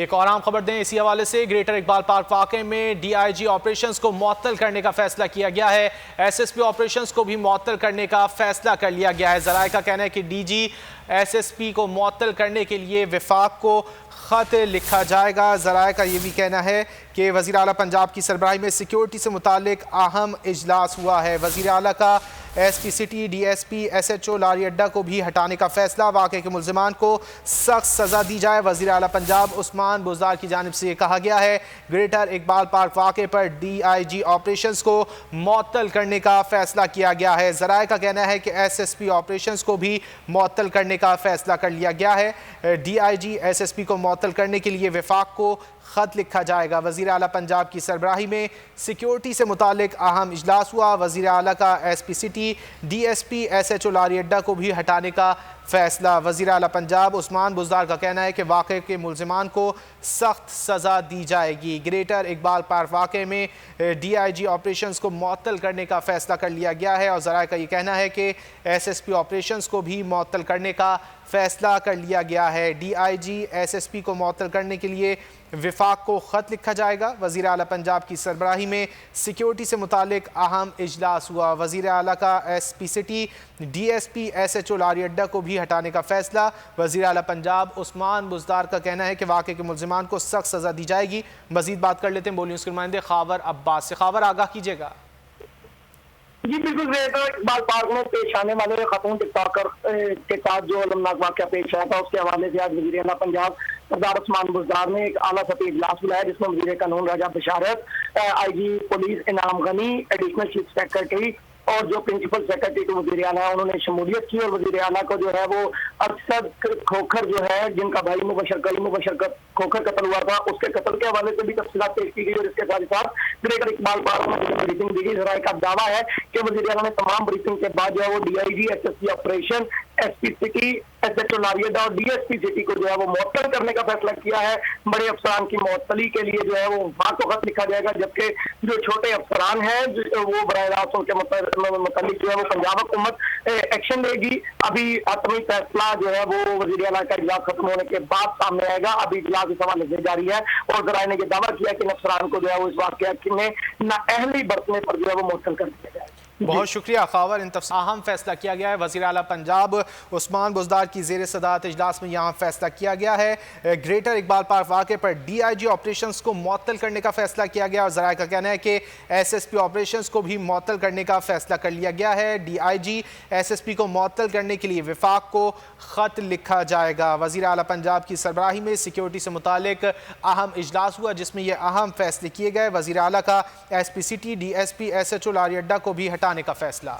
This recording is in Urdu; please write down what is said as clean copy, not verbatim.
ایک اور عام خبر دیں اسی حوالے سے گریٹر اقبال پارک واقعے میں ڈی آئی جی آپریشنز کو معطل کرنے کا فیصلہ کیا گیا ہے۔ ایس ایس پی آپریشنز کو بھی معطل کرنے کا فیصلہ کر لیا گیا ہے۔ ذرائع کا کہنا ہے کہ D G S S P کو معطل کرنے کے لیے وفاق کو خط لکھا جائے گا۔ ذرائع کا یہ بھی کہنا ہے کہ وزیر اعلیٰ پنجاب کی سربراہی میں سیکیورٹی سے متعلق اہم اجلاس ہوا ہے۔ وزیر اعلیٰ کا S P city, D S P, S H O Lari Adda کو بھی ہٹانے کا فیصلہ، واقعے کے ملزمان کو سخت سزا دی جائے۔ وزیر اعلیٰ پنجاب عثمان بزدار کی جانب سے یہ کہا گیا ہے گریٹر اقبال پارک واقعے پر ڈی آئی جی آپریشنز کو معطل کرنے کا فیصلہ کیا گیا ہے۔ ذرائع کا کہنا ہے کہ ایس ایس پی آپریشنز کو بھی معطل کرنے کا فیصلہ کر لیا گیا ہے۔ D I G S S P کو معطل کرنے کے لیے وفاق کو خط لکھا جائے گا۔ وزیر اعلیٰ پنجاب کی سربراہی میں سیکیورٹی سے متعلق اہم اجلاس ہوا۔ وزیر اعلیٰ کا S P city, D S P, S H O Lari Adda کو بھی ہٹانے کا فیصلہ۔ وزیر اعلیٰ پنجاب عثمان بزدار کا کہنا ہے کہ واقعے کے ملزمان کو سخت سزا دی جائے گی۔ گریٹر اقبال پارک واقعے میں ڈی آئی جی آپریشنز کو معطل کرنے کا فیصلہ کر لیا گیا ہے اور ذرائع کا یہ کہنا ہے کہ ایس ایس پی آپریشنز کو بھی معطل کرنے کا فیصلہ کر لیا گیا ہے۔ D I G S S P کو معطل کرنے کے لیے وفاق کو خط لکھا جائے گا۔ وزیر اعلیٰ پنجاب کی سربراہی میں سیکیورٹی سے متعلق اہم اجلاس ہوا۔ وزیر اعلیٰ کا S P city, D S P, S H O Lari Adda کو بھی ہٹانے کا فیصلہ۔ وزیر اعلیٰ پنجاب عثمان بزدار کا کہنا ہے کہ واقعے کے ملزمان کو سخت سزا دی جائے گی۔ مزید بات کر لیتے ہیں بولی نیوز کے نمائندے خاور عباس سے۔ خاور، آگاہ کیجیے گا۔ جی بالکل، گریٹر اقبال پارک میں پیش آنے والے خاتون ٹک ٹاکر کے ساتھ جو المناک واقعہ پیش آیا تھا، اس کے حوالے سے آج وزیر اعلیٰ پنجاب سردار عثمان بزدار نے ایک اعلیٰ سطحی اجلاس بلایا جس میں وزیر قانون راجہ بشارت، آئی جی پولیس انعام غنی، ایڈیشنل چیف سیکرٹری اور جو پرنسپل سیکرٹری تو وزیر اعلیٰ ہیں انہوں نے شمولیت کی۔ اور وزیر اعلیٰ کو جو ہے وہ ارشد کھوکھر جو ہے جن کا بھائی مبشر کھوکھر قتل ہوا تھا، اس کے قتل کے حوالے سے بھی تفصیلات پیش کی گئی اور اس کے ساتھ ساتھ گریٹر اقبال پارک میں بریفنگ دی گئی۔ ذرائع کا دعویٰ ہے کہ وزیر اعلیٰ نے تمام بریفنگ کے بعد جو ہے وہ D I G S S P operation, S P city, S H O Lari Adda اور ڈی ایس پی سٹی کو جو ہے وہ معطل کرنے کا فیصلہ کیا ہے۔ بڑے افسران کی معطلی کے لیے جو ہے وہ وفاق کو خط لکھا جائے گا، جبکہ جو چھوٹے افسران ہیں وہ براہ راست ان کے متعلق جو ہے وہ پنجاب حکومت ایکشن لے گی۔ ابھی حتمی فیصلہ جو ہے وہ وزیر اعلیٰ کا اجلاس ختم ہونے کے بعد سامنے آئے گا۔ ابھی اجلاس اس حوالے سے جاری ہے اور ذرائع نے یہ دعویٰ کیا کہ افسران کو جو ہے وہ اس واقعہ میں نااہلی برتنے پر جو ہے وہ معطل کر دیا جائے۔ بہت شکریہ خاور، اہم فیصلہ کیا گیا ہے۔ وزیر اعلیٰ پنجاب عثمان بزدار کی زیر صدارت اجلاس میں یہاں فیصلہ کیا گیا ہے۔ گریٹر اقبال پارک واقعے پر ڈی آئی جی آپریشنز کو معطل کرنے کا فیصلہ کیا گیا اور ذرائع کا کہنا ہے کہ ایس ایس پی آپریشنز کو بھی معطل کرنے کا فیصلہ کر لیا گیا ہے۔ D I G S S P کو معطل کرنے کے لیے وفاق کو خط لکھا جائے گا۔ وزیر اعلیٰ پنجاب کی سربراہی میں سیکیورٹی سے متعلق اہم اجلاس ہوا جس میں یہ اہم فیصلے کیے گئے۔ وزیر اعلیٰ کا S P city, D S P, S H O Lari Adda کو بھی ہٹانے کا فیصلہ۔